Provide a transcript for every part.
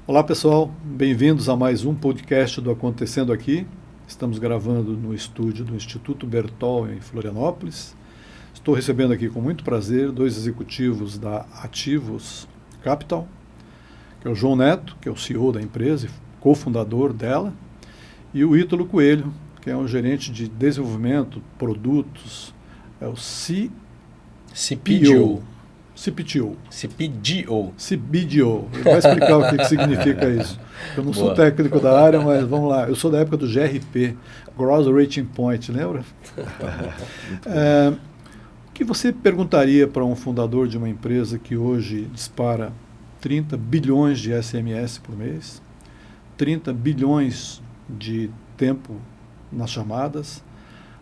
Olá pessoal, bem-vindos a mais um podcast do Acontecendo Aqui. Estamos gravando no estúdio do Instituto Bertol em Florianópolis. Estou recebendo aqui com muito prazer dois executivos da Ativos Capital, que é o João Neto, que é o CEO da empresa e cofundador dela, e o Ítalo Coelho, que é um gerente de desenvolvimento, produtos, é o CPGO. CPTO. CPGO. CBDO. Ele vai explicar o que significa isso. Eu não sou técnico da área, mas vamos lá. Eu sou da época do GRP, Gross Rating Point, lembra? O que você perguntaria para um fundador de uma empresa que hoje dispara 30 bilhões de SMS por mês, 30 bilhões de tempo nas chamadas,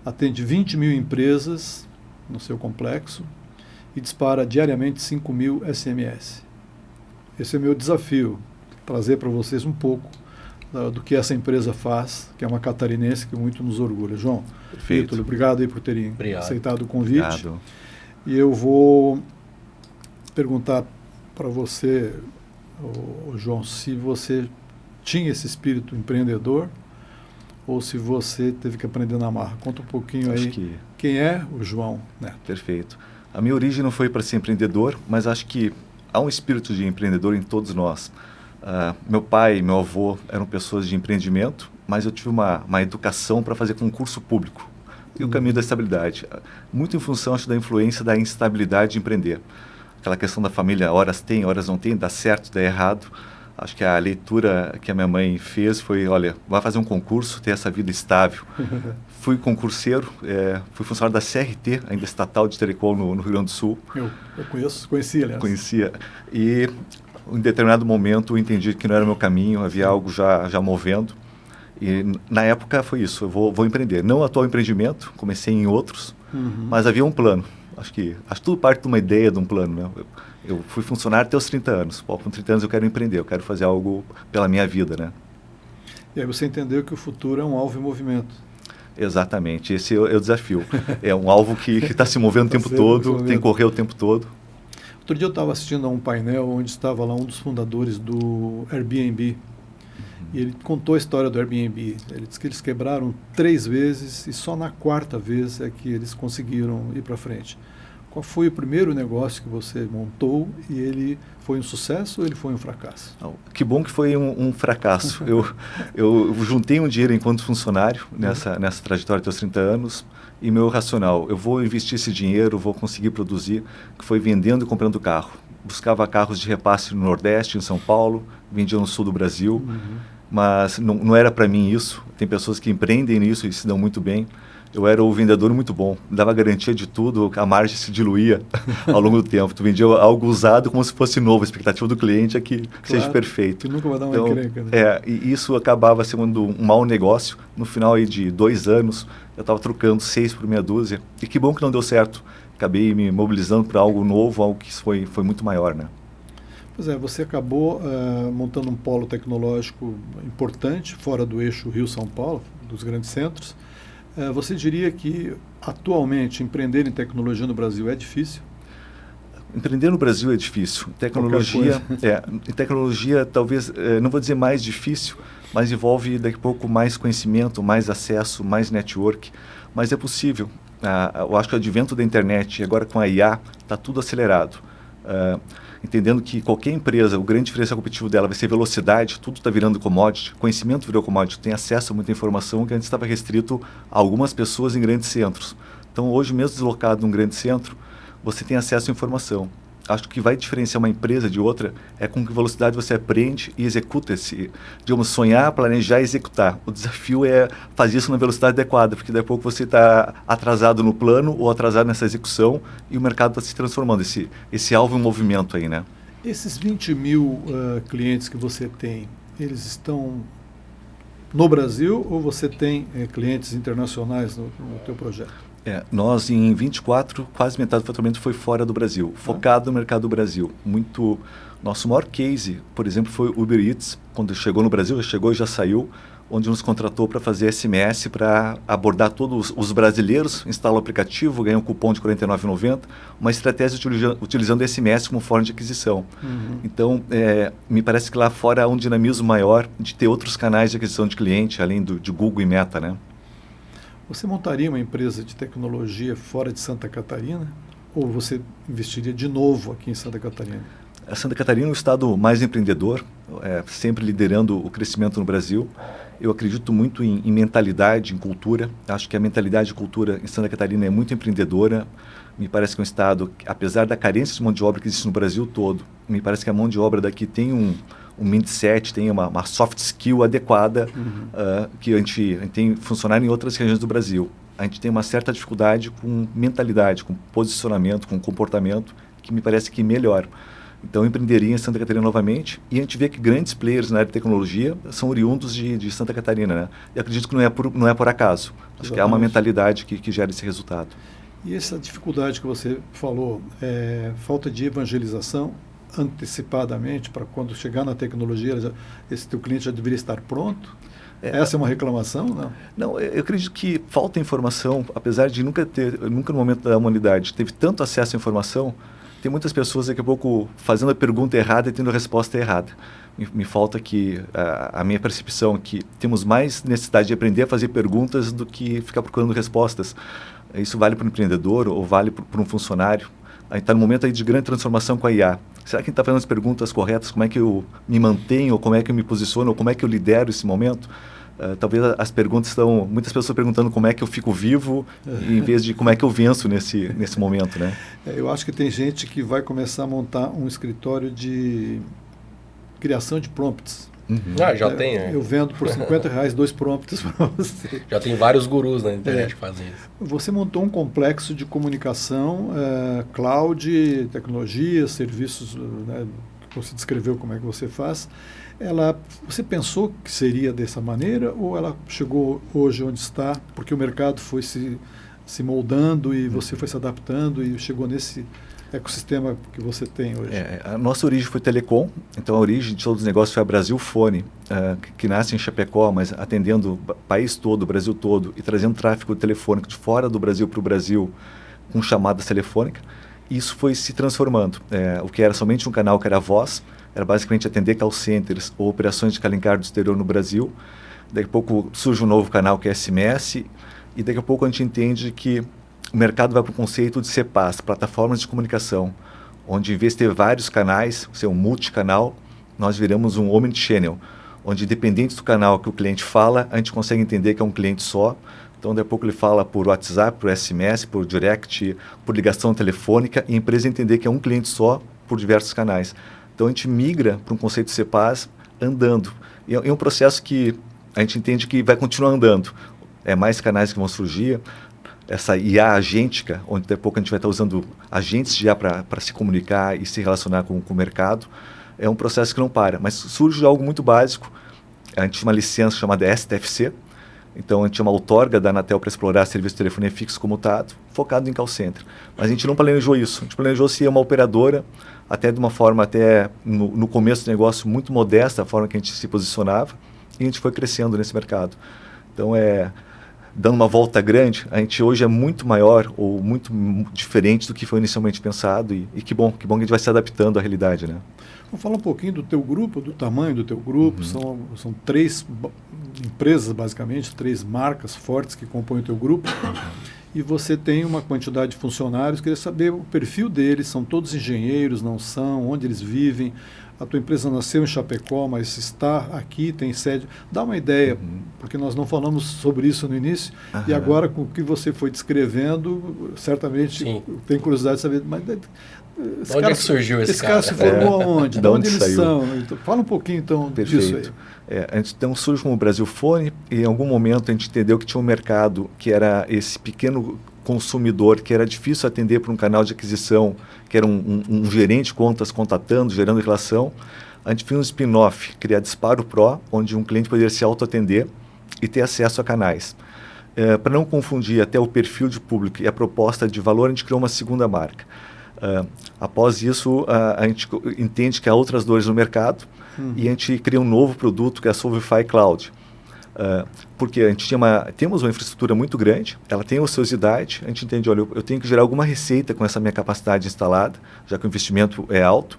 atende 20 mil empresas no seu complexo, e dispara diariamente 5 mil SMS. Esse é o meu desafio, trazer para vocês um pouco do que essa empresa faz, que é uma catarinense que muito nos orgulha. João, perfeito. Ítalo, obrigado aí por terem aceitado o convite. Obrigado. E eu vou perguntar para você, João, se você tinha esse espírito empreendedor ou se você teve que aprender na marra. Conta um pouquinho aí quem é o João Neto. Perfeito. A minha origem não foi para ser empreendedor, mas acho que há um espírito de empreendedor em todos nós. Meu pai e meu avô eram pessoas de empreendimento, mas eu tive uma educação para fazer concurso público. E o caminho da estabilidade. Muito em função, acho, da influência da instabilidade de empreender. Aquela questão da família, horas tem, horas não tem, dá certo, dá errado. Acho que a leitura que a minha mãe fez foi, olha, vai fazer um concurso, ter essa vida estável. Fui concurseiro, fui funcionário da CRT, ainda estatal de telecom no Rio Grande do Sul. Eu conhecia, aliás. Conhecia. E em determinado momento eu entendi que não era o meu caminho, havia algo já movendo. E na época foi isso, eu vou empreender. Não atual empreendimento, comecei em outros, mas havia um plano. Acho que tudo parte de uma ideia, de um plano, né? Eu fui funcionário até os 30 anos. Com 30 anos eu quero empreender, eu quero fazer algo pela minha vida, né? E aí você entendeu que o futuro é um alvo em movimento. Exatamente, esse é o desafio. É um alvo que está se movendo o tempo todo, tem que correr o tempo todo. Outro dia eu estava assistindo a um painel onde estava lá um dos fundadores do Airbnb. E ele contou a história do Airbnb. Ele disse que eles quebraram 3 vezes e só na 4ª vez é que eles conseguiram ir para frente. Qual foi o primeiro negócio que você montou e ele foi um sucesso ou ele foi um fracasso? Que bom que foi um fracasso. eu juntei um dinheiro enquanto funcionário nessa trajetória até os 30 anos e meu racional, eu vou investir esse dinheiro, vou conseguir produzir, que foi vendendo e comprando carro. Buscava carros de repasse no Nordeste, em São Paulo, vendia no Sul do Brasil, mas não era para mim isso. Tem pessoas que empreendem nisso e se dão muito bem. Eu era o vendedor muito bom, dava garantia de tudo, a margem se diluía ao longo do tempo. Tu vendia algo usado como se fosse novo, a expectativa do cliente é que seja perfeito. Que nunca vai dar uma encrenca, né? E isso acabava sendo um mau negócio. No final aí de 2 anos, eu estava trocando 6 por meia dúzia. E que bom que não deu certo. Acabei me mobilizando para algo novo, algo que foi muito maior, né? Pois é, você acabou montando um polo tecnológico importante, fora do eixo Rio-São Paulo, dos grandes centros. Você diria que, atualmente, empreender em tecnologia no Brasil é difícil? Empreender no Brasil é difícil. Em tecnologia, talvez, não vou dizer mais difícil, mas envolve, daqui a pouco, mais conhecimento, mais acesso, mais network. Mas é possível. Eu acho que o advento da internet, agora com a IA, está tudo acelerado. Entendendo que qualquer empresa, o grande diferencial competitivo dela vai ser velocidade, tudo está virando commodity, conhecimento virou commodity, tem acesso a muita informação que antes estava restrito a algumas pessoas em grandes centros. Então, hoje, mesmo deslocado num grande centro, você tem acesso à informação. Acho que o que vai diferenciar uma empresa de outra é com que velocidade você aprende e executa digamos, sonhar, planejar e executar. O desafio é fazer isso na velocidade adequada, porque daqui a pouco você está atrasado no plano ou atrasado nessa execução e o mercado está se transformando. Esse alvo em movimento aí, né? Esses 20 mil clientes que você tem, eles estão no Brasil ou você tem clientes internacionais no teu projeto? Nós, em 24, quase metade do faturamento foi fora do Brasil, focado no mercado do Brasil. Nosso maior case, por exemplo, foi o Uber Eats. Quando chegou no Brasil, já chegou e já saiu. onde nos contratou para fazer SMS para abordar todos os brasileiros, instala o aplicativo, ganha um cupom de R$ 49,90, uma estratégia utilizando SMS como forma de aquisição. Então, me parece que lá fora há um dinamismo maior de ter outros canais de aquisição de cliente, além de Google e Meta, né? Você montaria uma empresa de tecnologia fora de Santa Catarina? Ou você investiria de novo aqui em Santa Catarina? A Santa Catarina é um estado mais empreendedor, sempre liderando o crescimento no Brasil. Eu acredito muito em mentalidade, em cultura. Acho que a mentalidade e cultura em Santa Catarina é muito empreendedora. Me parece que é um estado, apesar da carência de mão de obra que existe no Brasil todo, me parece que a mão de obra daqui tem um mindset, tem uma soft skill adequada que a gente tem funcionar em outras regiões do Brasil. A gente tem uma certa dificuldade com mentalidade, com posicionamento, com comportamento, que me parece que melhora. Então, eu empreenderia em Santa Catarina novamente, e a gente vê que grandes players na área de tecnologia são oriundos de Santa Catarina, né? E acredito que não é por acaso. Acho que há uma mentalidade que gera esse resultado. E essa dificuldade que você falou, falta de evangelização antecipadamente, para quando chegar na tecnologia, esse teu cliente já deveria estar pronto? Essa é uma reclamação, não? Não, eu acredito que falta informação, apesar de nunca no momento da humanidade, teve tanto acesso à informação. Tem muitas pessoas daqui a pouco fazendo a pergunta errada e tendo a resposta errada. Me falta que a minha percepção é que temos mais necessidade de aprender a fazer perguntas do que ficar procurando respostas. Isso vale para um empreendedor ou vale para um funcionário. A gente está num momento aí de grande transformação com a IA. Será que a gente está fazendo as perguntas corretas? Como é que eu me mantenho, ou como é que eu me posiciono, ou como é que eu lidero esse momento? Talvez as perguntas estão... Muitas pessoas perguntando como é que eu fico vivo, em vez de como é que eu venço nesse momento, né? Eu acho que tem gente que vai começar a montar um escritório de criação de prompts. Já tem, Eu vendo por R$50 2 prompts para você. Já tem vários gurus na internet que fazem isso. Você montou um complexo de comunicação, cloud, tecnologia, serviços, né, que você descreveu como é que você faz. Você pensou que seria dessa maneira, ou ela chegou hoje onde está porque o mercado foi se moldando e você foi se adaptando e chegou nesse ecossistema que você tem hoje? A nossa origem foi telecom, então a origem de todos os negócios foi a Brasil Fone, que nasce em Chapecó, mas atendendo o país todo, o Brasil todo, e trazendo tráfego telefônico de fora do Brasil para o Brasil com chamadas telefônicas. Isso foi se transformando. O que era somente um canal, que era a voz, era basicamente atender call centers ou operações de calling card do exterior no Brasil. Daqui a pouco surge um novo canal que é SMS, e daqui a pouco a gente entende que o mercado vai para o conceito de CPaaS, plataformas de comunicação, onde em vez de ter vários canais, ser um multicanal, nós viramos um omnichannel, onde independente do canal que o cliente fala, a gente consegue entender que é um cliente só. Então, daqui a pouco ele fala por WhatsApp, por SMS, por direct, por ligação telefônica, e a empresa entender que é um cliente só por diversos canais. Então, a gente migra para um conceito de CPaaS andando. E é um processo que a gente entende que vai continuar andando. Mais canais que vão surgir. Essa IA agêntica, onde daqui a pouco a gente vai estar usando agentes de IA para se comunicar e se relacionar com o mercado, é um processo que não para. Mas surge algo muito básico. A gente tinha uma licença chamada STFC, então a gente tinha uma outorga da Anatel para explorar serviço de telefonia fixo comutado, focado em call center. Mas a gente não planejou isso. A gente planejou ser uma operadora, até de uma forma, até no começo do negócio, muito modesta, a forma que a gente se posicionava, e a gente foi crescendo nesse mercado. Então, dando uma volta grande, a gente hoje é muito maior ou muito diferente do que foi inicialmente pensado, e que bom que a gente vai se adaptando à realidade, né? Vamos falar um pouquinho do teu grupo, do tamanho do teu grupo. São 3 empresas, basicamente, 3 marcas fortes que compõem o teu grupo. E você tem uma quantidade de funcionários. Queria saber o perfil deles. São todos engenheiros, não são? Onde eles vivem? A tua empresa nasceu em Chapecó, mas está aqui, tem sede. Dá uma ideia, porque nós não falamos sobre isso no início, e agora com o que você foi descrevendo, certamente tem curiosidade de saber, mas onde é que surgiu esse cara? Esse cara se formou aonde? De onde eles saiu? São? Então, fala um pouquinho então disso aí. A gente então surge como Brasil Fone, e em algum momento a gente entendeu que tinha um mercado que era esse pequeno consumidor, que era difícil atender por um canal de aquisição, que era um gerente de contas contatando, gerando relação. A gente fez um spin-off, criar Disparo Pro, onde um cliente poderia se auto-atender e ter acesso a canais. Para não confundir até o perfil de público e a proposta de valor, a gente criou uma segunda marca. Após isso, a gente entende que há outras dores no mercado, e a gente cria um novo produto, que é a Solvify Cloud. Porque a gente temos uma infraestrutura muito grande, ela tem ociosidade, a gente entende, olha, eu tenho que gerar alguma receita com essa minha capacidade instalada, já que o investimento é alto,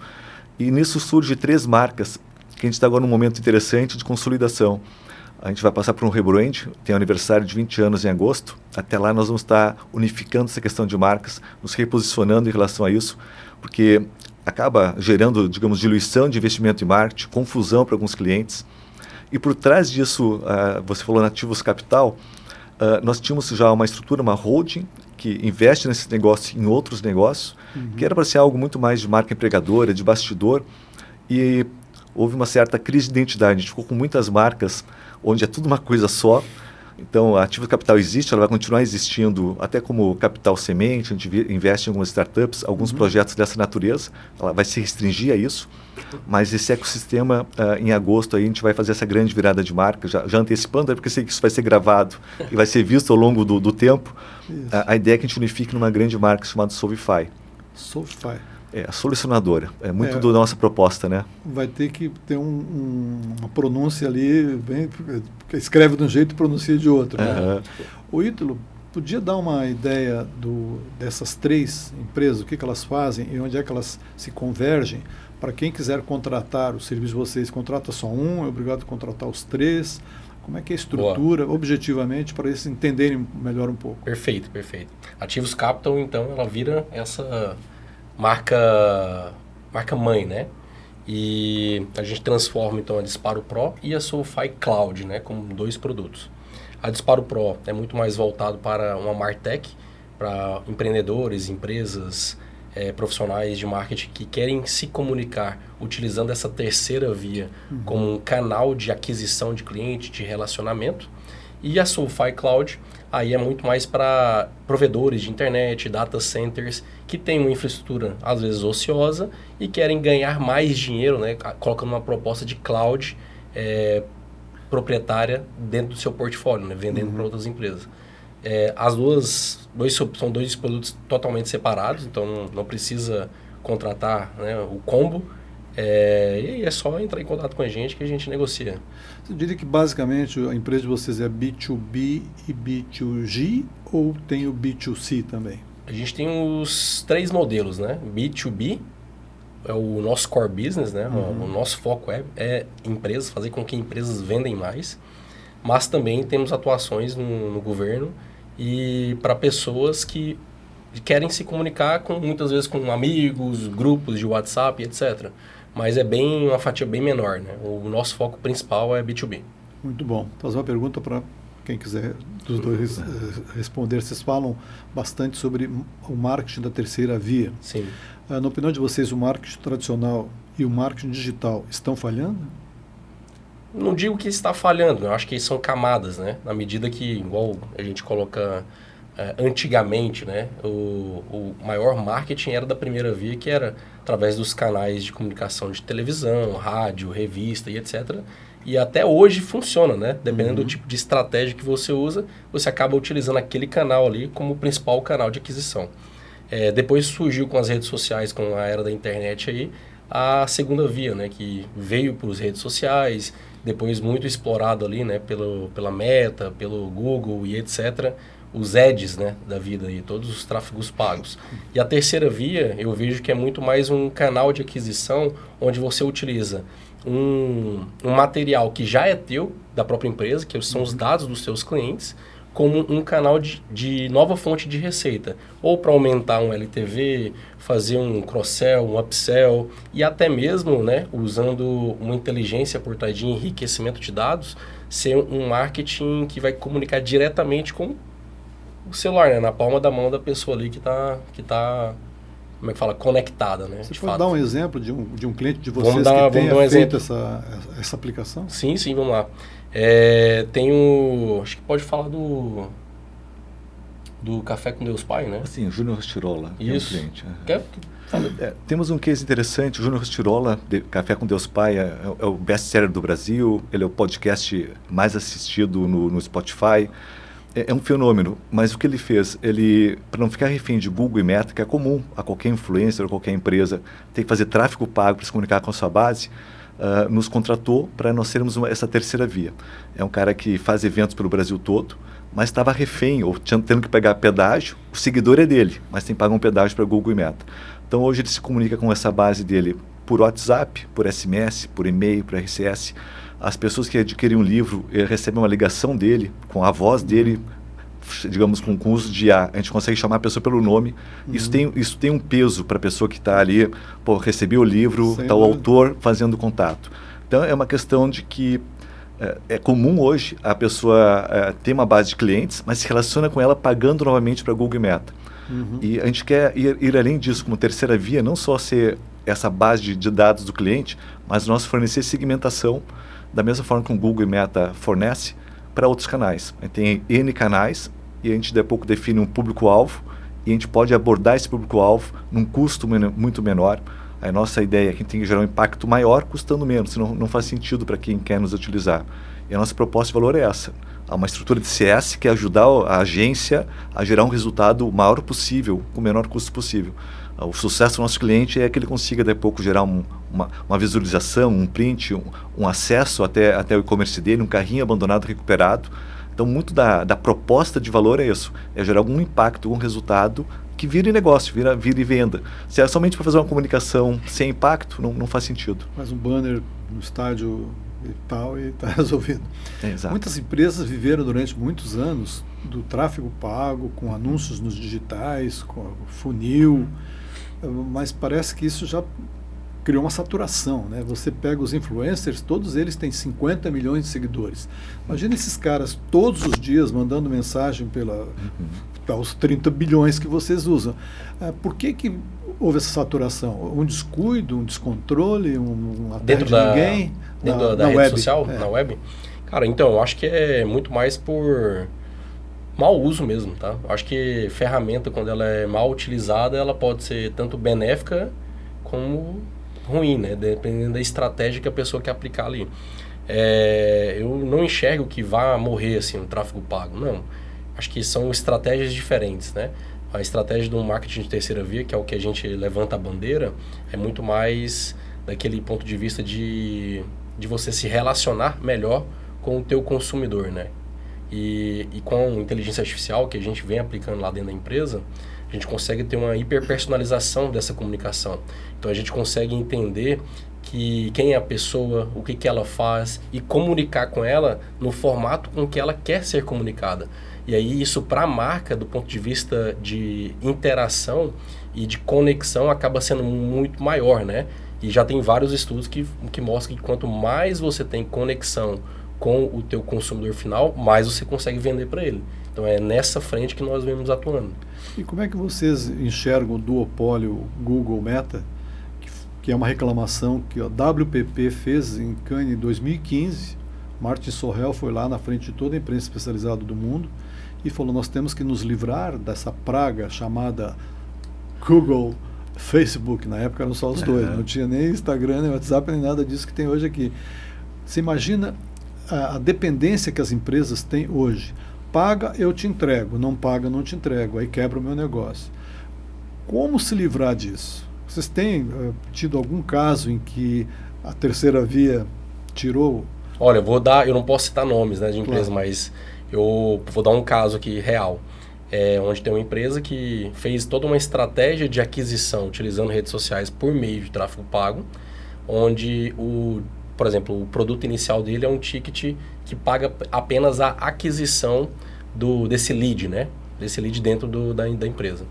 e nisso surge 3 marcas, que a gente está agora num momento interessante de consolidação. A gente vai passar por um rebrand, tem aniversário de 20 anos em agosto. Até lá nós vamos estar unificando essa questão de marcas, nos reposicionando em relação a isso, porque acaba gerando, digamos, diluição de investimento em marketing, confusão para alguns clientes. E por trás disso, você falou Nativos Capital, nós tínhamos já uma estrutura, uma holding, que investe nesse negócio em outros negócios, que era para ser algo muito mais de marca empregadora, de bastidor, e houve uma certa crise de identidade. A gente ficou com muitas marcas onde é tudo uma coisa só. Então, a Nativos Capital existe, ela vai continuar existindo até como capital semente, a gente investe em algumas startups, alguns projetos dessa natureza, ela vai se restringir a isso, mas esse ecossistema, em agosto, aí, a gente vai fazer essa grande virada de marca, já antecipando, porque sei que isso vai ser gravado e vai ser visto ao longo do tempo. A ideia é que a gente unifique numa grande marca chamada Solvify. Solvify. A solucionadora. É muito da nossa proposta, né? Vai ter que ter uma pronúncia ali, bem, escreve de um jeito e pronuncia de outro. Né? O Ítalo, podia dar uma ideia dessas 3 empresas, o que elas fazem e onde é que elas se convergem? Para quem quiser contratar o serviço de vocês, contrata só um, é obrigado a contratar os 3. Como é que é a estrutura, objetivamente, para eles entenderem melhor um pouco? Perfeito. Nativos Capital, então, ela vira essa marca mãe, né? E a gente transforma então a Disparo Pro e a Solvify Cloud, né, como 2 produtos. A Disparo Pro é muito mais voltado para uma MarTech, para empreendedores, empresas, profissionais de marketing que querem se comunicar utilizando essa terceira via como um canal de aquisição de cliente, de relacionamento. E a Solvify Cloud aí é muito mais para provedores de internet, data centers, que têm uma infraestrutura, às vezes, ociosa e querem ganhar mais dinheiro, né, colocando uma proposta de cloud proprietária dentro do seu portfólio, né, vendendo para outras empresas. São 2 produtos totalmente separados, então não precisa contratar, né, o combo. E é só entrar em contato com a gente que a gente negocia. Você diria que basicamente a empresa de vocês é B2B e B2G ou tem o B2C também? A gente tem os 3 modelos, né? B2B é o nosso core business, né? O nosso foco é empresas, fazer com que empresas vendem mais, mas também temos atuações no governo e para pessoas que querem se comunicar muitas vezes com amigos, grupos de WhatsApp, etc. Mas é uma fatia bem menor, né? O nosso foco principal é B2B. Muito bom. Vou fazer uma pergunta para quem quiser dos 2 responder. Vocês falam bastante sobre o marketing da terceira via. Sim. Na opinião de vocês, o marketing tradicional e o marketing digital estão falhando? Não digo que está falhando, eu acho que são camadas, né? Na medida que, igual a gente coloca antigamente, né? O maior marketing era da primeira via, que era através dos canais de comunicação de televisão, rádio, revista e etc. E até hoje funciona, né? Dependendo do tipo de estratégia que você usa, você acaba utilizando aquele canal ali como o principal canal de aquisição. Depois surgiu com as redes sociais, com a era da internet aí, a segunda via, né? Que veio para as redes sociais, depois muito explorado ali, né? Pela Meta, pelo Google e etc., os ads, né, da vida aí, todos os tráfegos pagos. E a terceira via, eu vejo que é muito mais um canal de aquisição onde você utiliza um material que já é teu, da própria empresa, que são os dados dos seus clientes, como um canal de nova fonte de receita. Ou para aumentar um LTV, fazer um cross-sell, um upsell, e até mesmo, né, usando uma inteligência por trás de enriquecimento de dados, ser um marketing que vai comunicar diretamente com o celular, né? Na palma da mão da pessoa ali que tá como é que fala? Conectada, né? Você pode dar um exemplo de um cliente de vocês que tenha feito essa aplicação? Sim, vamos lá. Acho que pode falar do Café com Deus Pai, né? Sim, Júnior Rostirola. Isso. É um cliente. Temos um case interessante. O Júnior Rostirola, Café com Deus Pai, é o best-seller do Brasil. Ele é o podcast mais assistido no Spotify. É um fenômeno, mas o que ele fez? Para não ficar refém de Google e Meta, que é comum a qualquer influencer ou qualquer empresa, tem que fazer tráfego pago para se comunicar com a sua base, nos contratou para nós sermos essa terceira via. É um cara que faz eventos pelo Brasil todo, mas estava refém, ou tendo que pagar pedágio. O seguidor é dele, mas tem que pagar um pedágio para Google e Meta. Então hoje ele se comunica com essa base dele por WhatsApp, por SMS, por e-mail, por RCS. As pessoas que adquirem um livro recebem uma ligação dele, com a voz dele, digamos, com o uso de IA. A gente consegue chamar a pessoa pelo nome. Isso tem um peso para a pessoa que está ali, recebi o livro, está o autor fazendo contato. Então é uma questão de que é comum hoje a pessoa ter uma base de clientes, mas se relaciona com ela pagando novamente para Google e Meta. E a gente quer ir além disso, como terceira via, não só ser essa base de dados do cliente, mas nós fornecer segmentação da mesma forma que o Google e Meta fornece para outros canais. A gente tem N canais e a gente de pouco define um público-alvo e a gente pode abordar esse público-alvo num custo muito menor. A nossa ideia é que a gente tem que gerar um impacto maior custando menos, senão não faz sentido para quem quer nos utilizar. E a nossa proposta de valor é essa. Há uma estrutura de CS que é ajudar a agência a gerar um resultado o maior possível, com o menor custo possível. O sucesso do nosso cliente é que ele consiga, daqui a pouco, gerar uma visualização, um print, um acesso até o e-commerce dele, um carrinho abandonado recuperado. Então, muito da proposta de valor é isso, é gerar algum impacto, algum resultado que vire negócio, vire venda. Se é somente para fazer uma comunicação sem impacto, não faz sentido. Faz um banner no estádio e tal e está resolvido. Exato. Muitas empresas viveram durante muitos anos do tráfego pago, com anúncios nos digitais, com funil, mas parece que isso já criou uma saturação, né? Você pega os influencers, todos eles têm 50 milhões de seguidores. Imagina esses caras todos os dias mandando mensagem os 30 bilhões que vocês usam. Por que houve essa saturação? Um descuido, um descontrole, uma terra de ninguém? Dentro da rede social, na web? Cara, então, eu acho que é muito mais por mau uso mesmo, tá? Eu acho que ferramenta, quando ela é mal utilizada, ela pode ser tanto benéfica como ruim, né? Dependendo da estratégia que a pessoa quer aplicar ali. Eu não enxergo que vá morrer assim, o tráfego pago, não. Acho que são estratégias diferentes, né? A estratégia do marketing de terceira via, que é o que a gente levanta a bandeira, é muito mais daquele ponto de vista de você se relacionar melhor com o teu consumidor, né? E com inteligência artificial, que a gente vem aplicando lá dentro da empresa, a gente consegue ter uma hiperpersonalização dessa comunicação. Então a gente consegue entender quem é a pessoa, o que ela faz e comunicar com ela no formato com que ela quer ser comunicada. E aí isso para a marca, do ponto de vista de interação e de conexão, acaba sendo muito maior, né? E já tem vários estudos que mostram que quanto mais você tem conexão com o teu consumidor final, mais você consegue vender para ele. Então é nessa frente que nós vemos atuando. E como é que vocês enxergam o duopólio Google-Meta, que é uma reclamação que a WPP fez em Cannes em 2015, Martin Sorrell foi lá na frente de toda a imprensa especializada do mundo e falou, nós temos que nos livrar dessa praga chamada Google, Facebook. Na época eram só os dois, não tinha nem Instagram, nem WhatsApp, nem nada disso que tem hoje aqui. Você imagina a dependência que as empresas têm hoje. Paga, eu te entrego. Não paga, não te entrego. Aí quebra o meu negócio. Como se livrar disso? Vocês têm tido algum caso em que a terceira via tirou? Olha, eu não posso citar nomes, né, de empresa, claro, mas eu vou dar um caso aqui real. Onde tem uma empresa que fez toda uma estratégia de aquisição utilizando redes sociais por meio de tráfego pago, onde por exemplo, o produto inicial dele é um ticket que paga apenas a aquisição desse lead, né? Desse lead dentro da empresa.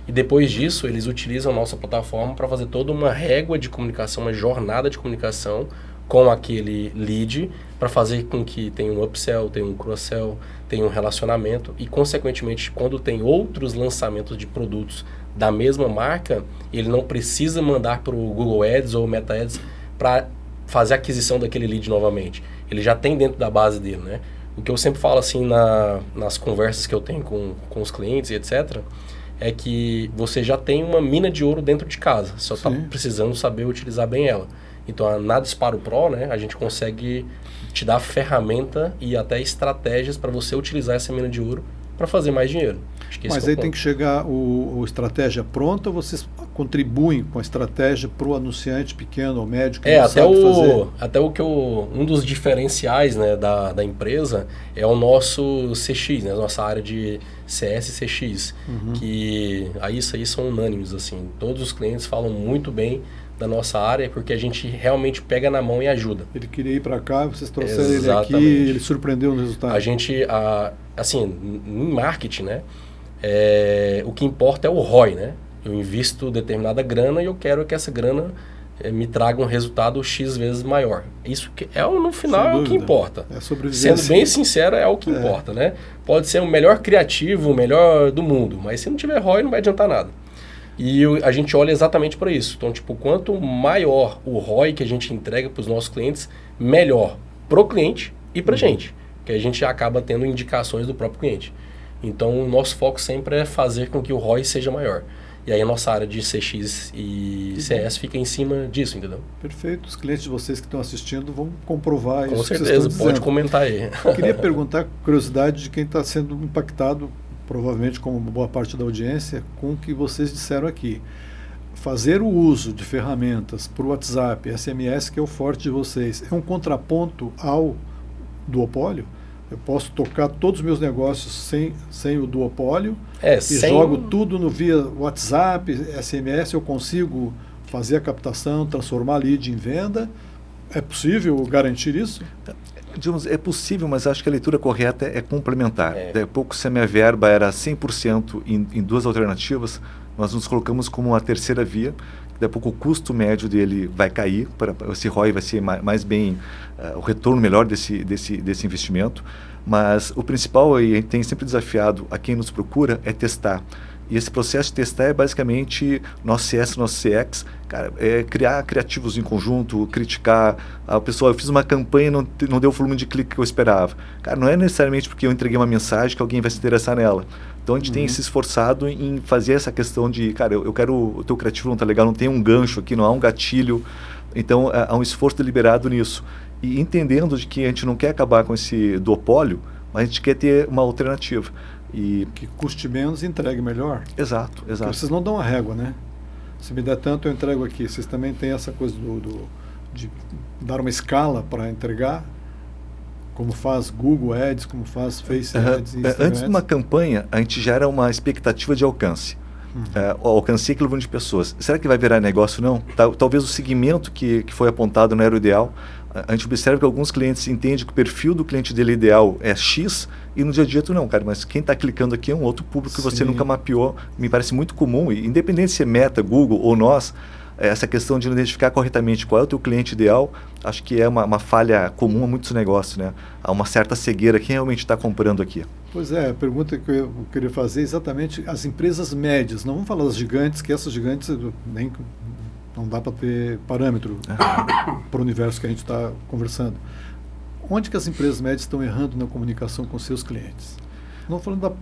E depois disso, eles utilizam a nossa plataforma para fazer toda uma régua de comunicação, uma jornada de comunicação com aquele lead, para fazer com que tenha um upsell, tenha um cross-sell, tenha um relacionamento e, consequentemente, quando tem outros lançamentos de produtos da mesma marca, ele não precisa mandar para o Google Ads ou Meta Ads para fazer a aquisição daquele lead novamente. Ele já tem dentro da base dele, né? O que eu sempre falo assim nas conversas que eu tenho com os clientes e etc., é que você já tem uma mina de ouro dentro de casa, só está precisando saber utilizar bem ela. Então, na Disparo Pro, né, a gente consegue te dar ferramenta e até estratégias para você utilizar essa mina de ouro para fazer mais dinheiro. Acho que esse Mas é o aí ponto. tem que chegar o estratégia pronta ou vocês contribuem com a estratégia para o anunciante pequeno ou médio que não sabe fazer? Um dos diferenciais, né, da empresa é o nosso CX, né, nossa área de CS e CX, que isso aí são unânimes, assim, todos os clientes falam muito bem da nossa área porque a gente realmente pega na mão e ajuda. Ele queria ir para cá, vocês trouxeram ele aqui, Exatamente. ele surpreendeu no resultado. A gente, assim, em marketing, né, o que importa é o ROI, né? Eu invisto determinada grana e eu quero que essa grana me traga um resultado X vezes maior. Isso que no final é o que importa. É sobrevivência. Sendo bem sincero, é o que importa, né? Pode ser o melhor criativo, o melhor do mundo, mas se não tiver ROI não vai adiantar nada. E a gente olha exatamente para isso. Então, tipo, quanto maior o ROI que a gente entrega para os nossos clientes, melhor pro cliente e para a gente. Que a gente acaba tendo indicações do próprio cliente. Então, o nosso foco sempre é fazer com que o ROI seja maior. E aí a nossa área de CX e CS fica em cima disso, entendeu? Perfeito. Os clientes de vocês que estão assistindo vão comprovar isso. Com que vocês certeza, estão pode dizendo. comentar aí. Eu queria perguntar, curiosidade de quem está sendo impactado, provavelmente como boa parte da audiência, com o que vocês disseram aqui. Fazer o uso de ferramentas por WhatsApp, SMS, que é o forte de vocês, é um contraponto ao duopólio? Eu posso tocar todos os meus negócios sem o duopólio jogo tudo via WhatsApp, SMS, eu consigo fazer a captação, transformar lead em venda. É possível garantir isso? Digamos, é possível, mas acho que a leitura correta é complementar. Daí a pouco, se a minha verba era 100% em duas alternativas, nós nos colocamos como uma terceira via. Daí a pouco o custo médio dele vai cair, esse ROI vai ser mais bem, o retorno melhor desse investimento. Mas o principal, e a gente tem sempre desafiado a quem nos procura, é testar. E esse processo de testar é basicamente nosso CS, nosso CX, cara, criar criativos em conjunto, criticar. Pessoal, eu fiz uma campanha e não deu o volume de clique que eu esperava. Cara, não é necessariamente porque eu entreguei uma mensagem que alguém vai se interessar nela. Então a gente tem se esforçado em fazer essa questão de, cara, eu quero, o teu criativo não está legal, não tem um gancho aqui, não há um gatilho. Então há um esforço deliberado nisso. E entendendo de que a gente não quer acabar com esse duopólio, mas a gente quer ter uma alternativa. E que custe menos e entregue melhor. Exato. Porque vocês não dão a régua, né? Se me der tanto, eu entrego aqui. Vocês também têm essa coisa de dar uma escala para entregar, como faz Google Ads, como faz Face Ads. Antes de uma campanha, a gente gera uma expectativa de alcance. Alcancei aquele volume de pessoas. Será que vai virar negócio? Não. Talvez o segmento que foi apontado não era o ideal. A gente observa que alguns clientes entendem que o perfil do cliente dele ideal é X e no dia a dia tu não, cara, mas quem está clicando aqui é um outro público que você nunca mapeou. Me parece muito comum, e independente se é Meta, Google ou nós, essa questão de identificar corretamente qual é o teu cliente ideal, acho que é uma falha comum a muitos negócios, né? Há uma certa cegueira, quem realmente está comprando aqui. Pois é, a pergunta que eu queria fazer é exatamente as empresas médias. Não vamos falar das gigantes, que essas gigantes nem... Não dá para ter parâmetro para o universo que a gente está conversando. Onde que as empresas médias estão errando na comunicação com seus clientes? Não falando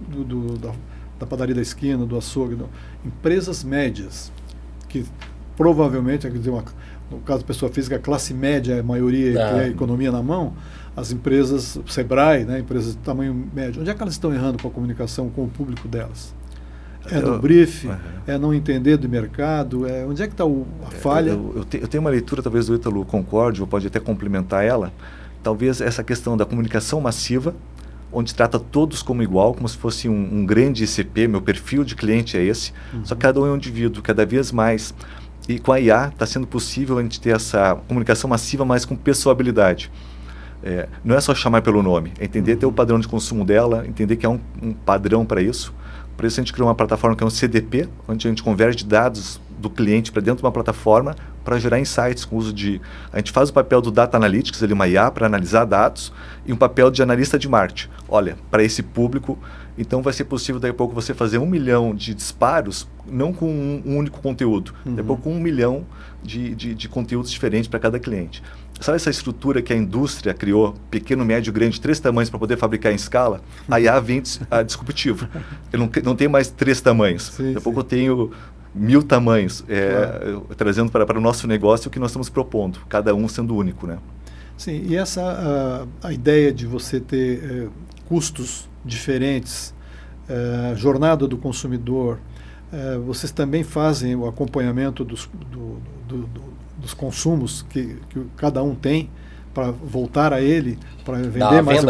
da padaria da esquina, do açougue. Não. Empresas médias, que provavelmente, quer dizer, no caso da pessoa física, a classe média é a maioria que tem a economia na mão, as empresas, Sebrae, né, empresas de tamanho médio, onde é que elas estão errando com a comunicação com o público delas? É no brief, é não entender do mercado, onde é que está a falha? Eu tenho uma leitura, talvez do Ítalo concorde, ou pode até complementar ela, talvez essa questão da comunicação massiva, onde trata todos como igual, como se fosse um grande ICP, meu perfil de cliente é esse, só que cada um é um indivíduo, cada vez mais. E com a IA está sendo possível a gente ter essa comunicação massiva, mas com pessoabilidade. Não é só chamar pelo nome, é entender ter o padrão de consumo dela, entender que há um padrão para isso. Por isso a gente criou uma plataforma que é um CDP, onde a gente converge dados do cliente para dentro de uma plataforma para gerar insights com o uso de... A gente faz o papel do Data Analytics, ali, uma IA para analisar dados, e um papel de analista de marketing. Olha, para esse público, então vai ser possível daí a pouco você fazer 1 milhão de disparos, não com um único conteúdo, daí a pouco com 1 milhão de conteúdos diferentes para cada cliente. Sabe essa estrutura que a indústria criou, pequeno, médio, grande, 3 tamanhos para poder fabricar em escala? A IA vem disruptivo. Eu não tenho mais 3 tamanhos. Daqui a pouco eu tenho 1000 tamanhos, trazendo para o nosso negócio o que nós estamos propondo, cada um sendo único, né? Sim, e essa a ideia de você ter custos diferentes jornada do consumidor, vocês também fazem o acompanhamento dos consumos que cada um tem para voltar a ele, para vender mais?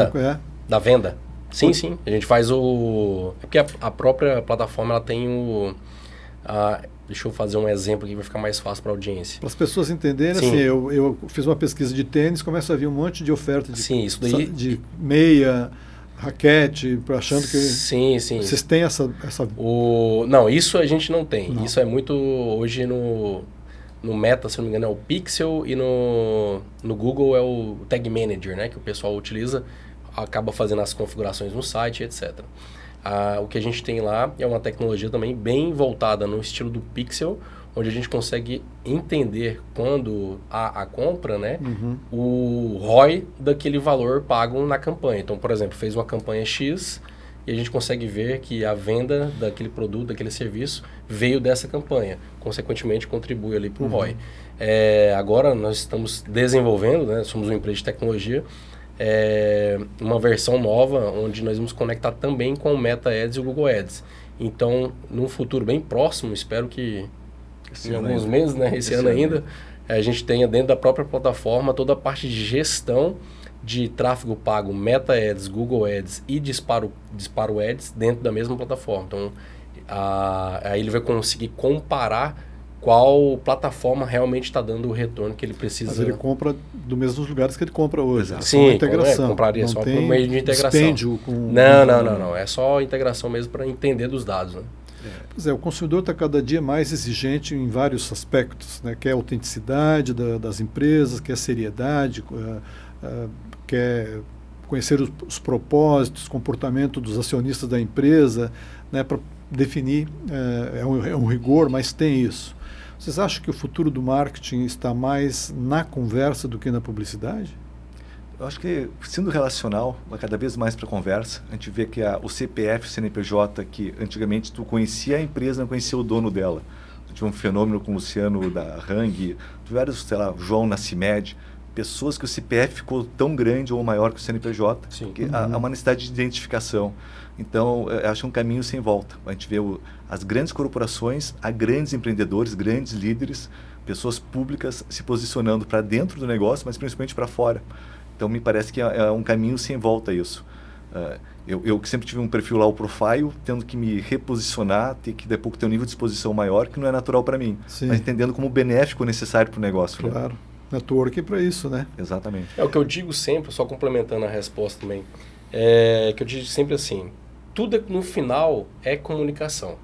Da venda? Sim, sim. A gente faz o... É porque a própria plataforma ela tem o... Deixa eu fazer um exemplo aqui que vai ficar mais fácil para a audiência. Para as pessoas entenderem, assim, eu fiz uma pesquisa de tênis, começa a vir um monte de oferta isso daí... de meia, raquete, achando que... Sim. Vocês têm essa... Não, isso a gente não tem. Não. Isso é muito... Hoje no Meta, se não me engano, é o Pixel e no Google é o Tag Manager, né? Que o pessoal utiliza, acaba fazendo as configurações no site, etc. O que a gente tem lá é uma tecnologia também bem voltada no estilo do Pixel, onde a gente consegue entender quando há a compra, né? O ROI daquele valor pago na campanha. Então, por exemplo, fez uma campanha X e a gente consegue ver que a venda daquele produto, daquele serviço, veio dessa campanha. Consequentemente, contribui ali para o ROI. Agora, nós estamos desenvolvendo, né? Somos uma empresa de tecnologia, uma versão nova, onde nós vamos conectar também com o Meta Ads e o Google Ads. Então, num futuro bem próximo, espero que em alguns meses, né? Esse ano ainda, a gente tenha dentro da própria plataforma toda a parte de gestão de tráfego pago, Meta Ads, Google Ads e Disparo Ads dentro da mesma plataforma. Então, aí ele vai conseguir comparar qual plataforma realmente está dando o retorno que ele precisa. Mas ele compra dos mesmos lugares que ele compra hoje. Sim, integração. Compraria não só por tem meio de integração. Dispêndio Não. É só integração mesmo para entender dos dados, né? Pois o consumidor está cada dia mais exigente em vários aspectos, né? Quer a autenticidade das empresas, quer seriedade, quer conhecer os propósitos, comportamento dos acionistas da empresa, né? Para definir, é um rigor, mas tem isso. Vocês acham que o futuro do marketing está mais na conversa do que na publicidade? Eu acho que, sendo relacional, vai cada vez mais para a conversa. A gente vê que o CPF, o CNPJ, que antigamente tu conhecia a empresa, não conhecia o dono dela. Tu tinha um fenômeno com o Luciano da Hang, vários, sei lá, João Nacimed, pessoas que o CPF ficou tão grande ou maior que o CNPJ, que há uma necessidade de identificação. Então, eu acho um caminho sem volta. A gente vê as grandes corporações, há grandes empreendedores, grandes líderes, pessoas públicas se posicionando para dentro do negócio, mas principalmente para fora. Então, me parece que é um caminho sem volta isso. Eu que sempre tive um perfil lá, o profile, tendo que me reposicionar, ter que, daqui a pouco, ter um nível de exposição maior, que não é natural para mim. Sim. Mas entendendo como benéfico necessário para o negócio. Claro. Network é para isso, né? Exatamente. É o que eu digo sempre, só complementando a resposta também, que eu digo sempre assim, tudo no final é comunicação.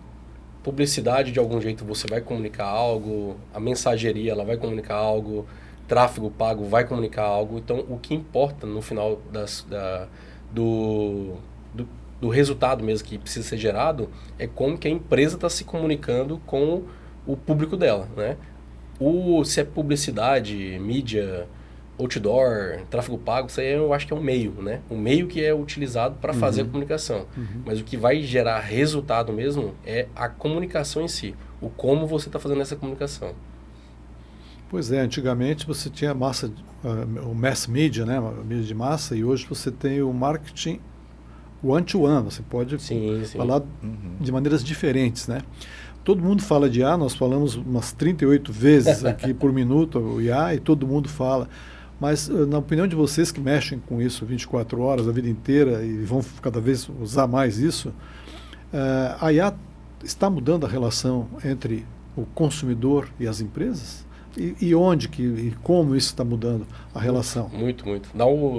Publicidade, de algum jeito, você vai comunicar algo, a mensageria, ela vai comunicar algo, tráfego pago vai comunicar algo. Então, o que importa no final do resultado mesmo que precisa ser gerado é como que a empresa está se comunicando com o público dela, né? Se é publicidade, mídia, outdoor, tráfego pago, isso aí eu acho que é um meio, né? Um meio que é utilizado para fazer a comunicação. Mas o que vai gerar resultado mesmo é a comunicação em si. O como você está fazendo essa comunicação. Pois é, antigamente você tinha massa, o mass media, né? A mídia de massa, e hoje você tem o marketing one-to-one. Você pode falar de maneiras diferentes, né? Todo mundo fala de IA, nós falamos umas 38 vezes aqui por minuto o IA, e todo mundo fala. Mas, na opinião de vocês que mexem com isso 24 horas, a vida inteira, e vão cada vez usar mais isso, a IA está mudando a relação entre o consumidor e as empresas? E onde e como isso está mudando a relação? Muito.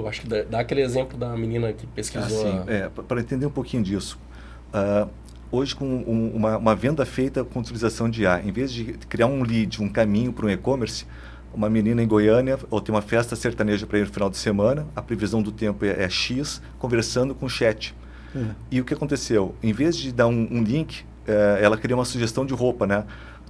Acho que dá aquele exemplo da menina que pesquisou. Para entender um pouquinho disso. Hoje, com uma venda feita com utilização de IA, em vez de criar um lead, um caminho para um e-commerce, uma menina em Goiânia, ou tem uma festa sertaneja para ir no final de semana, a previsão do tempo é X, conversando com o chat. E o que aconteceu? Em vez de dar um link, ela criou uma sugestão de roupa, né?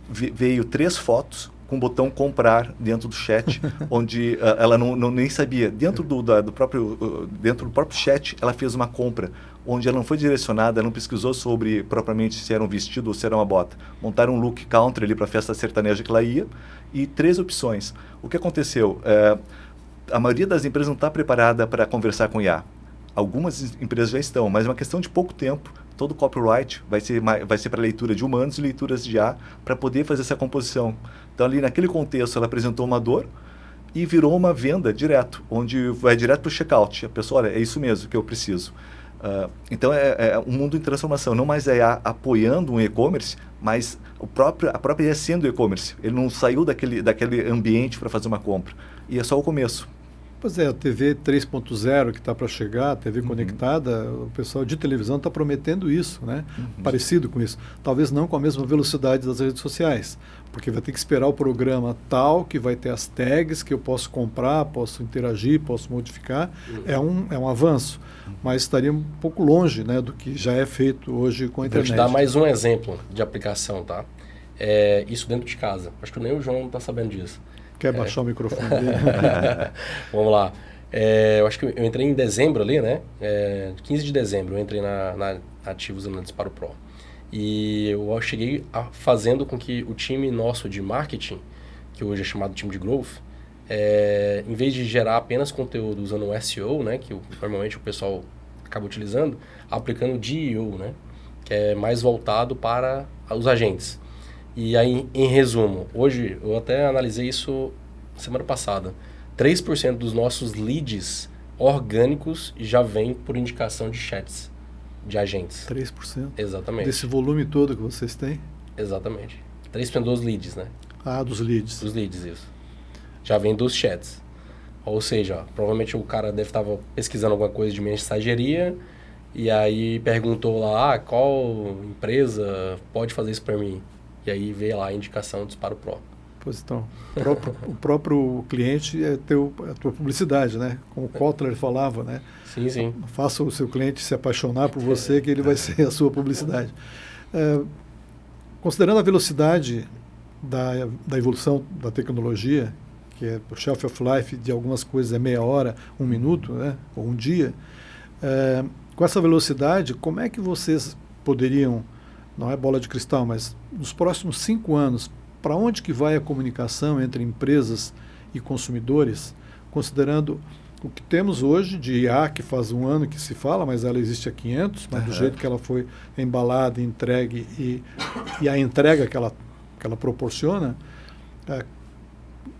Veio 3 fotos com o botão comprar dentro do chat, onde ela nem sabia. Dentro do próprio chat, ela fez uma compra, onde ela não foi direcionada, ela não pesquisou sobre propriamente se era um vestido ou se era uma bota. Montaram um look country ali para a festa sertaneja que ela ia, e 3 opções. O que aconteceu? A maioria das empresas não está preparada para conversar com IA. Algumas empresas já estão, mas é uma questão de pouco tempo todo o copyright vai ser para leitura de humanos e leituras de IA para poder fazer essa composição. Então, ali naquele contexto, ela apresentou uma dor e virou uma venda direto, onde vai direto para o checkout. A pessoa, olha, é isso mesmo que eu preciso. Então, é um mundo em transformação. Não mais é IA apoiando um e-commerce, mas a própria IA sendo e-commerce. Ele não saiu daquele ambiente para fazer uma compra. E é só o começo. Pois é, a TV 3.0 que está para chegar, a TV conectada, o pessoal de televisão está prometendo isso, né? Parecido com isso. Talvez não com a mesma velocidade das redes sociais, porque vai ter que esperar o programa tal, que vai ter as tags que eu posso comprar, posso interagir, posso modificar. É um avanço, mas estaria um pouco longe, né, do que já é feito hoje com a internet. Vou te dar mais um exemplo de aplicação, tá? Isso dentro de casa. Acho que nem o João está sabendo disso. Quer baixar o microfone dele? Vamos lá. Eu acho que eu entrei em dezembro ali, né? 15 de dezembro eu entrei na Ativos na Disparo Pro. E eu cheguei fazendo com que o time nosso de marketing, que hoje é chamado time de growth, em vez de gerar apenas conteúdo usando o SEO, né? Que normalmente o pessoal acaba utilizando, aplicando o GEO, né? Que é mais voltado para os agentes. E aí, em resumo, hoje, eu até analisei isso semana passada, 3% dos nossos leads orgânicos já vêm por indicação de chats, de agentes. 3%? Exatamente. Desse volume todo que vocês têm? Exatamente. 3% dos leads, né? Ah, dos leads. Dos leads, isso. Já vem dos chats. Ou seja, provavelmente o cara deve estar pesquisando alguma coisa de mensageria e aí perguntou lá, qual empresa pode fazer isso para mim? E aí veio lá a indicação do Disparo Pro. Pois então, o próprio cliente é a tua publicidade, né? Como o Kotler falava, né? Sim, sim. Faça o seu cliente se apaixonar por você, que ele vai ser a sua publicidade. Considerando a velocidade da evolução da tecnologia, que é o shelf of life de algumas coisas é meia hora, 1 minuto, né? Ou um dia, com essa velocidade, como é que vocês poderiam, não é bola de cristal, mas nos próximos 5 anos, para onde que vai a comunicação entre empresas e consumidores, considerando o que temos hoje de IA, que faz 1 ano que se fala, mas ela existe há 500, mas do jeito que ela foi embalada, entregue e a entrega que ela proporciona,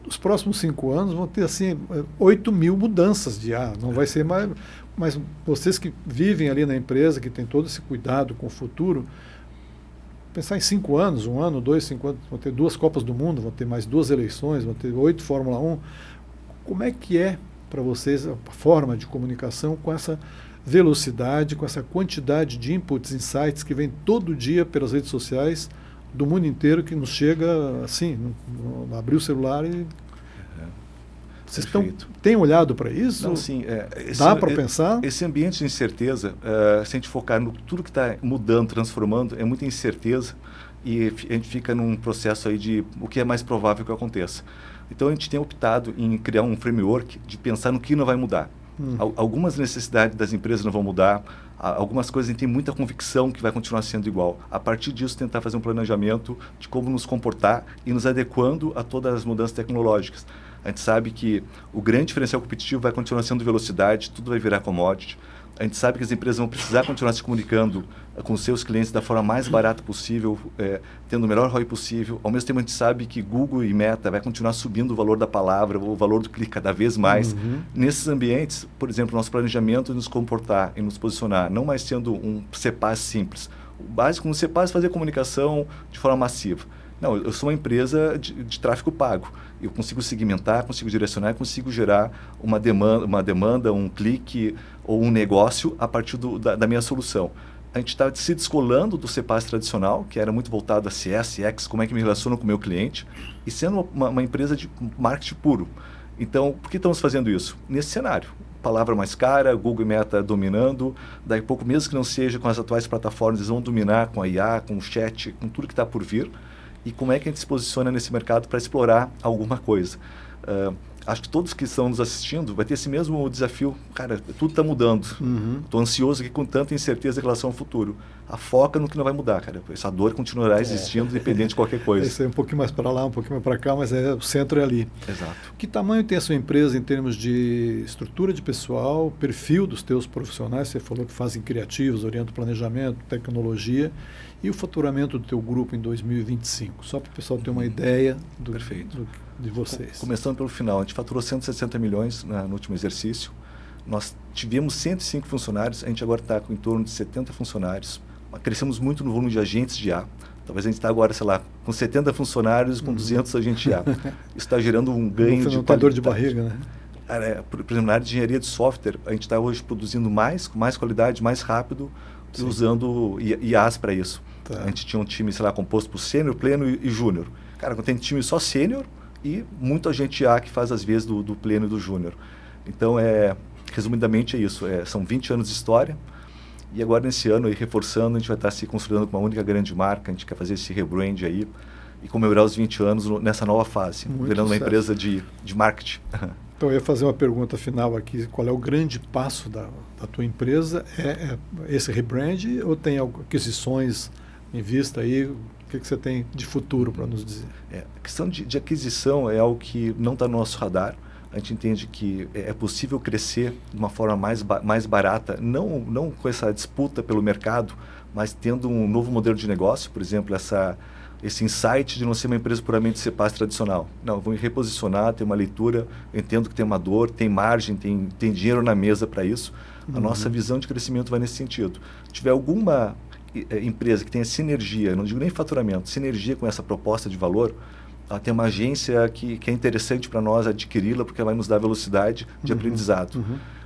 os próximos 5 anos vão ter assim 8 mil mudanças de IA, não vai ser mais, mas vocês que vivem ali na empresa, que tem todo esse cuidado com o futuro, pensar em 5 anos, 1 ano, 2, 5 anos, vão ter 2 Copas do Mundo, vão ter mais 2 eleições, vão ter 8 Fórmula 1. Como é que é para vocês a forma de comunicação com essa velocidade, com essa quantidade de inputs, insights que vem todo dia pelas redes sociais do mundo inteiro, que nos chega assim, abrir o celular e... Vocês têm olhado para isso? Não, sim. Dá para pensar? Esse ambiente de incerteza, se a gente focar no tudo que está mudando, transformando, é muita incerteza e a gente fica num processo aí de o que é mais provável que aconteça. Então, a gente tem optado em criar um framework de pensar no que não vai mudar. Algumas necessidades das empresas não vão mudar, algumas coisas a gente tem muita convicção que vai continuar sendo igual. A partir disso, tentar fazer um planejamento de como nos comportar e nos adequando a todas as mudanças tecnológicas. A gente sabe que o grande diferencial competitivo vai continuar sendo velocidade, tudo vai virar commodity. A gente sabe que as empresas vão precisar continuar se comunicando com seus clientes da forma mais barata possível, tendo o melhor ROI possível. Ao mesmo tempo, a gente sabe que Google e Meta vai continuar subindo o valor da palavra, o valor do clique cada vez mais. Nesses ambientes, por exemplo, nosso planejamento é nos comportar e nos posicionar, não mais sendo um CPaaS simples. O básico no CPaaS é fazer comunicação de forma massiva. Não, eu sou uma empresa de tráfego pago. Eu consigo segmentar, consigo direcionar, consigo gerar uma demanda, um clique ou um negócio a partir da minha solução. A gente está se descolando do CPaaS tradicional, que era muito voltado a CS, CX, como é que me relaciono com o meu cliente, e sendo uma empresa de marketing puro. Então, por que estamos fazendo isso? Nesse cenário. Palavra mais cara, Google e Meta dominando, daí a pouco, mesmo que não seja com as atuais plataformas, eles vão dominar com a IA, com o chat, com tudo que está por vir. E como é que a gente se posiciona nesse mercado para explorar alguma coisa. Acho que todos que estão nos assistindo vai ter esse mesmo desafio. Cara, tudo está mudando. Estou ansioso aqui com tanta incerteza em relação ao futuro. a foca no que não vai mudar, cara. Essa dor continuará existindo, independente de qualquer coisa. Esse é um pouquinho mais para lá, um pouquinho mais para cá, mas o centro é ali. Exato. Que tamanho tem a sua empresa em termos de estrutura de pessoal, perfil dos teus profissionais? Você falou que fazem criativos, orientam planejamento, tecnologia, e o faturamento do teu grupo em 2025? Só para o pessoal ter uma ideia de vocês. Começando pelo final, a gente faturou 160 milhões no último exercício. Nós tivemos 105 funcionários, a gente agora está com em torno de 70 funcionários. Crescemos muito no volume de agentes de IA. Talvez a gente está agora, sei lá, com 70 funcionários, com 200 agentes de IA. Isso está gerando um ganho de qualidade. Dor de barriga, né? Por exemplo, na área de engenharia de software, a gente está hoje produzindo mais, com mais qualidade, mais rápido, usando IAs para isso. Tá. A gente tinha um time, sei lá, composto por sênior, pleno e júnior. Cara, tem time só sênior e muito agente IA que faz, às vezes, do pleno e do júnior. Então, resumidamente é isso. São 20 anos de história. E agora, nesse ano, reforçando, a gente vai estar se consolidando com uma única grande marca. A gente quer fazer esse rebrand aí e comemorar os 20 anos nessa nova fase, virando uma empresa de marketing. Então, eu ia fazer uma pergunta final aqui. Qual é o grande passo da tua empresa? É esse rebrand ou tem aquisições em vista aí? O que você tem de futuro para nos dizer? A questão de aquisição é algo que não está no nosso radar. A gente entende que é possível crescer de uma forma mais barata, não com essa disputa pelo mercado, mas tendo um novo modelo de negócio, por exemplo, esse insight de não ser uma empresa puramente CPaaS tradicional. Não, vou me reposicionar, ter uma leitura, eu entendo que tem uma dor, tem margem, tem dinheiro na mesa para isso. A nossa visão de crescimento vai nesse sentido. Se tiver alguma empresa que tenha sinergia, não digo nem faturamento, sinergia com essa proposta de valor, ela tem uma agência que é interessante para nós adquiri-la, porque ela vai nos dar velocidade de aprendizado.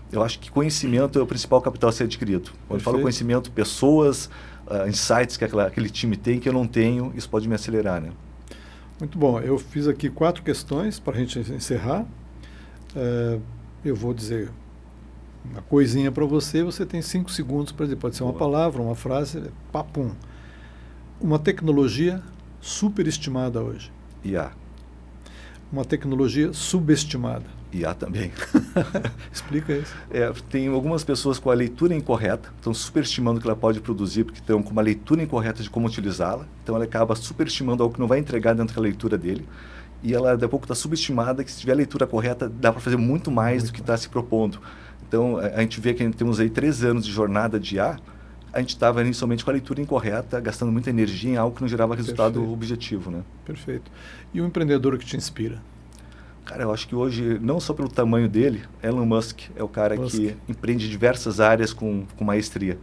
Eu acho que conhecimento é o principal capital a ser adquirido. Quando eu falo conhecimento, pessoas, insights que aquele time tem que eu não tenho, isso pode me acelerar, né? Muito bom. Eu fiz aqui 4 questões para a gente encerrar. Eu vou dizer uma coisinha para você, você tem 5 segundos para dizer. Pode ser uma palavra, uma frase, papum. Uma tecnologia superestimada hoje. IA. Uma tecnologia subestimada. IA também. Explica isso. Tem algumas pessoas com a leitura incorreta, estão superestimando o que ela pode produzir, porque estão com uma leitura incorreta de como utilizá-la. Então ela acaba superestimando algo que não vai entregar dentro da leitura dele. E ela, daqui a pouco, está subestimada, que se tiver a leitura correta, dá para fazer muito mais do que está se propondo. Então a gente vê que temos aí 3 anos de jornada de IA. A gente estava inicialmente com a leitura incorreta, gastando muita energia em algo que não gerava resultado objetivo, né? Perfeito. E o empreendedor que te inspira? Cara, eu acho que hoje, não só pelo tamanho dele, Elon Musk é o cara que empreende diversas áreas com maestria.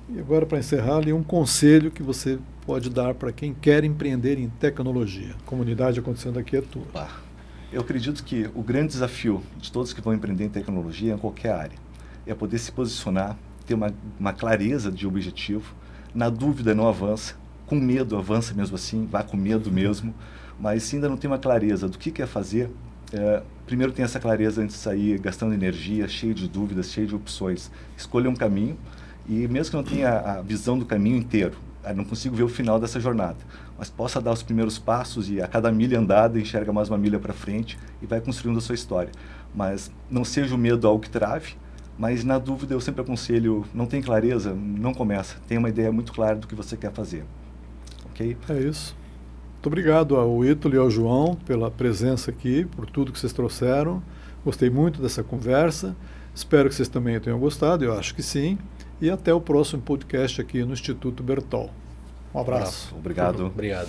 E agora, para encerrar, ali um conselho que você pode dar para quem quer empreender em tecnologia. A comunidade acontecendo aqui é tua. Eu acredito que o grande desafio de todos que vão empreender em tecnologia, em qualquer área, é poder se posicionar, ter uma clareza de objetivo. Na dúvida, não avança. Com medo, avança mesmo assim. Vá com medo mesmo. Mas se ainda não tem uma clareza do que quer fazer, primeiro tem essa clareza antes de sair gastando energia, cheio de dúvidas, cheio de opções. Escolha um caminho e mesmo que não tenha a visão do caminho inteiro, não consigo ver o final dessa jornada, mas possa dar os primeiros passos e a cada milha andada enxerga mais uma milha para frente e vai construindo a sua história. Mas não seja o medo algo que trave. Mas, na dúvida, eu sempre aconselho, não tem clareza, não começa. Tenha uma ideia muito clara do que você quer fazer. Ok? É isso. Muito obrigado ao Ítalo e ao João pela presença aqui, por tudo que vocês trouxeram. Gostei muito dessa conversa. Espero que vocês também tenham gostado, eu acho que sim. E até o próximo podcast aqui no Instituto Bertol. Um abraço. Obrigado. Obrigado.